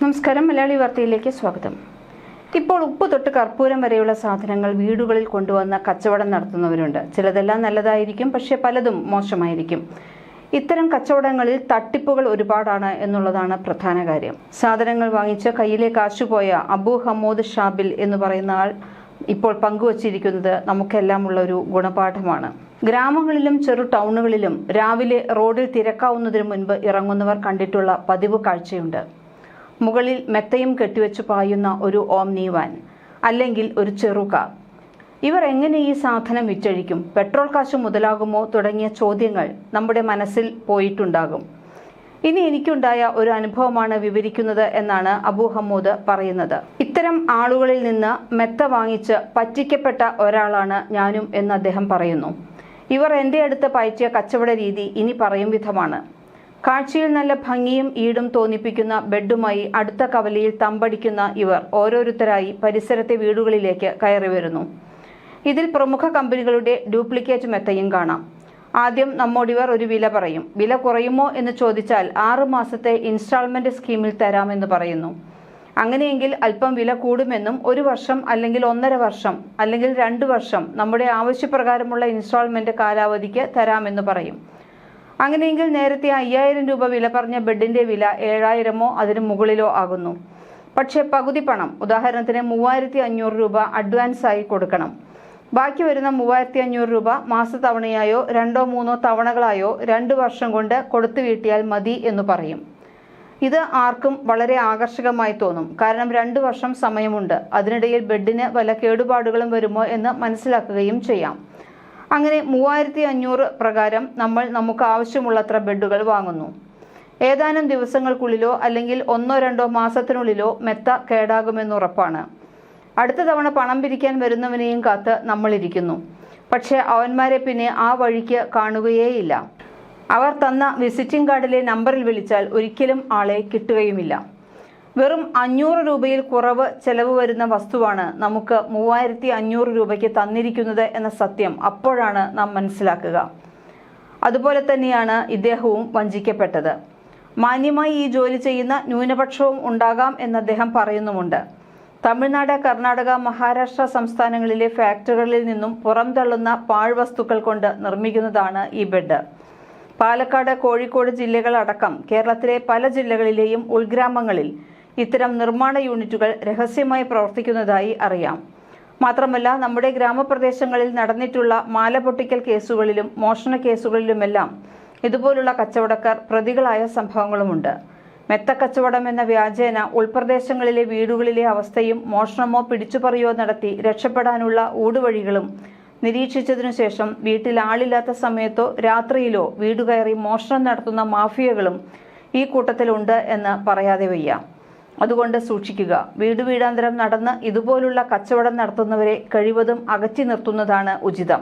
നമസ്കാരം, മലയാളി വാർത്തയിലേക്ക് സ്വാഗതം. ഇപ്പോൾ ഉപ്പ് തൊട്ട് കർപ്പൂരം വരെയുള്ള സാധനങ്ങൾ വീടുകളിൽ കൊണ്ടുവന്ന കച്ചവടം നടത്തുന്നവരുണ്ട്. ചിലതെല്ലാം നല്ലതായിരിക്കും, പക്ഷേ പലതും മോശമായിരിക്കും. ഇത്തരം കച്ചവടങ്ങളിൽ തട്ടിപ്പുകൾ ഒരുപാടാണ് എന്നുള്ളതാണ് പ്രധാന കാര്യം. സാധനങ്ങൾ വാങ്ങിച്ച് കയ്യിലെ കാശുപോയ അബു ഹമ്മൂദ് ഷാബിൽ എന്ന് പറയുന്ന ആൾ ഇപ്പോൾ പങ്കുവച്ചിരിക്കുന്നത് നമുക്കെല്ലാം ഉള്ള ഒരു ഗുണപാഠമാണ്. ഗ്രാമങ്ങളിലും ചെറു ടൗണുകളിലും രാവിലെ റോഡിൽ തിരക്കാവുന്നതിന് മുൻപ് ഇറങ്ങുന്നവർ കണ്ടിട്ടുള്ള പതിവ് കാഴ്ചയുണ്ട്. മുകളിൽ മെത്തയും കെട്ടിവെച്ച് പായുന്ന ഒരു ഓംനി വാൻ അല്ലെങ്കിൽ ഒരു ചെറുകാർ. ഇവർ എങ്ങനെ ഈ സാധനം വിറ്റഴിക്കും? പെട്രോൾ കാശ് മുതലാകുമോ തുടങ്ങിയ ചോദ്യങ്ങൾ നമ്മുടെ മനസ്സിൽ പോയിട്ടുണ്ടാകും. ഇനി എനിക്കുണ്ടായ ഒരു അനുഭവമാണ് വിവരിക്കുന്നത് എന്നാണ് അബു ഹമ്മൂദ് പറയുന്നത്. ഇത്തരം ആളുകളിൽ നിന്ന് മെത്ത വാങ്ങിച്ച് പറ്റിക്കപ്പെട്ട ഒരാളാണ് ഞാനും എന്ന് അദ്ദേഹം പറയുന്നു. ഇവർ എൻ്റെ അടുത്ത് പയറ്റിയ കച്ചവട രീതി ഇനി പറയും വിധമാണ്. കാഴ്ചയിൽ നല്ല ഭംഗിയും ഈടും തോന്നിപ്പിക്കുന്ന ബെഡുമായി അടുത്ത കവലയിൽ തമ്പടിക്കുന്ന ഇവർ ഓരോരുത്തരായി പരിസരത്തെ വീടുകളിലേക്ക് കയറി വരുന്നു. ഇതിൽ പ്രമുഖ കമ്പനികളുടെ ഡ്യൂപ്ലിക്കേറ്റ് മെത്തയും കാണാം. ആദ്യം നമ്മോടിവർ ഒരു വില പറയും. വില കുറയുമോ എന്ന് ചോദിച്ചാൽ 6 മാസത്തെ ഇൻസ്റ്റാൾമെന്റ് സ്കീമിൽ തരാമെന്ന് പറയുന്നു. അങ്ങനെയെങ്കിൽ അല്പം വില കൂടുമെന്നും 1 വർഷം അല്ലെങ്കിൽ 1.5 വർഷം അല്ലെങ്കിൽ 2 വർഷം നമ്മുടെ ആവശ്യപ്രകാരമുള്ള ഇൻസ്റ്റാൾമെന്റ് കാലാവധിക്ക് തരാമെന്ന് പറയും. അങ്ങനെയെങ്കിൽ നേരത്തെ 5000 രൂപ വില പറഞ്ഞ ബെഡിന്റെ വില 7000മോ അതിന് മുകളിലോ ആകുന്നു. പക്ഷേ പകുതി പണം, ഉദാഹരണത്തിന് 3500 രൂപ അഡ്വാൻസായി കൊടുക്കണം. ബാക്കി വരുന്ന 3500 രൂപ മാസത്തവണയായോ 2-3 തവണകളായോ 2 വർഷം കൊണ്ട് കൊടുത്തു വീട്ടിയാൽ മതി എന്ന് പറയും. ഇത് ആർക്കും വളരെ ആകർഷകമായി തോന്നും. കാരണം 2 വർഷം സമയമുണ്ട്. അതിനിടയിൽ ബെഡിന് വല്ല കേടുപാടുകളും വരുമോ എന്ന് മനസ്സിലാക്കുകയും ചെയ്യാം. അങ്ങനെ 3500 പ്രകാരം നമ്മൾ നമുക്ക് ആവശ്യമുള്ളത്ര ബെഡുകൾ വാങ്ങുന്നു. ഏതാനും ദിവസങ്ങൾക്കുള്ളിലോ അല്ലെങ്കിൽ 1-2 മാസത്തിനുള്ളിലോ മെത്ത കേടാകുമെന്നുറപ്പാണ്. അടുത്ത തവണ പണം പിരിക്കാൻ വരുന്നവനെയും കാത്ത് നമ്മളിരിക്കുന്നു. പക്ഷേ അവന്മാരെ പിന്നെ ആ വഴിക്ക് കാണുകയേയില്ല. അവർ തന്ന വിസിറ്റിംഗ് കാർഡിലെ നമ്പറിൽ വിളിച്ചാൽ ഒരിക്കലും ആളെ കിട്ടുകയുമില്ല. വെറും 500 രൂപയിൽ കുറവ് ചെലവ് വരുന്ന വസ്തുവാണ് നമുക്ക് 3500 രൂപയ്ക്ക് തന്നിരിക്കുന്നത് എന്ന സത്യം അപ്പോഴാണ് നാം മനസ്സിലാക്കുക. അതുപോലെ തന്നെയാണ് ഇദ്ദേഹവും വഞ്ചിക്കപ്പെട്ടത്. മാന്യമായി ഈ ജോലി ചെയ്യുന്ന ന്യൂനപക്ഷവും ഉണ്ടാകാം എന്ന് അദ്ദേഹം പറയുന്നുമുണ്ട്. തമിഴ്നാട്, കർണാടക, മഹാരാഷ്ട്ര സംസ്ഥാനങ്ങളിലെ ഫാക്ടറികളിൽ നിന്നും പുറംതള്ളുന്ന പാഴ്വസ്തുക്കൾ കൊണ്ട് നിർമ്മിക്കുന്നതാണ് ഈ ബെഡ്. പാലക്കാട്, കോഴിക്കോട് ജില്ലകളടക്കം കേരളത്തിലെ പല ജില്ലകളിലെയും ഉൾഗ്രാമങ്ങളിൽ ഇത്തരം നിർമ്മാണ യൂണിറ്റുകൾ രഹസ്യമായി പ്രവർത്തിക്കുന്നതായി അറിയാം. മാത്രമല്ല, നമ്മുടെ ഗ്രാമപ്രദേശങ്ങളിൽ നടന്നിട്ടുള്ള മാല പൊട്ടിക്കൽ കേസുകളിലും മോഷണ കേസുകളിലുമെല്ലാം ഇതുപോലുള്ള കച്ചവടക്കാർ പ്രതികളായ സംഭവങ്ങളുമുണ്ട്. മെത്തക്കച്ചവടം എന്ന വ്യാജേന ഉൾപ്രദേശങ്ങളിലെ വീടുകളിലെ അവസ്ഥയും മോഷണമോ പിടിച്ചുപറിയോ നടത്തി രക്ഷപ്പെടാനുള്ള ഊടുവഴികളും നിരീക്ഷിച്ചതിനു ശേഷം വീട്ടിൽ ആളില്ലാത്ത സമയത്തോ രാത്രിയിലോ വീടുകയറി മോഷണം നടത്തുന്ന മാഫിയകളും ഈ കൂട്ടത്തിലുണ്ട് എന്ന് പറയാതെ വയ്യ. അതുകൊണ്ട് സൂക്ഷിക്കുക. വീടാന്തരം നടന്ന് ഇതുപോലുള്ള കച്ചവടം നടത്തുന്നവരെ കഴിവതും അകറ്റി നിർത്തുന്നതാണ് ഉചിതം.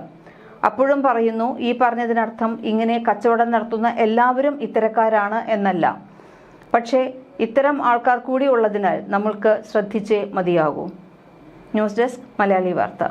അപ്പോഴും പറയുന്നു, ഈ പറഞ്ഞതിനർത്ഥം ഇങ്ങനെ കച്ചവടം നടത്തുന്ന എല്ലാവരും ഇത്തരക്കാരാണ് എന്നല്ല. പക്ഷേ ഇത്തരം ആൾക്കാർ കൂടി ഉള്ളതിനാൽ നമ്മൾക്ക് ശ്രദ്ധിച്ചേ മതിയാകൂ. ന്യൂസ് ഡെസ്ക്, മലയാളി വാർത്ത.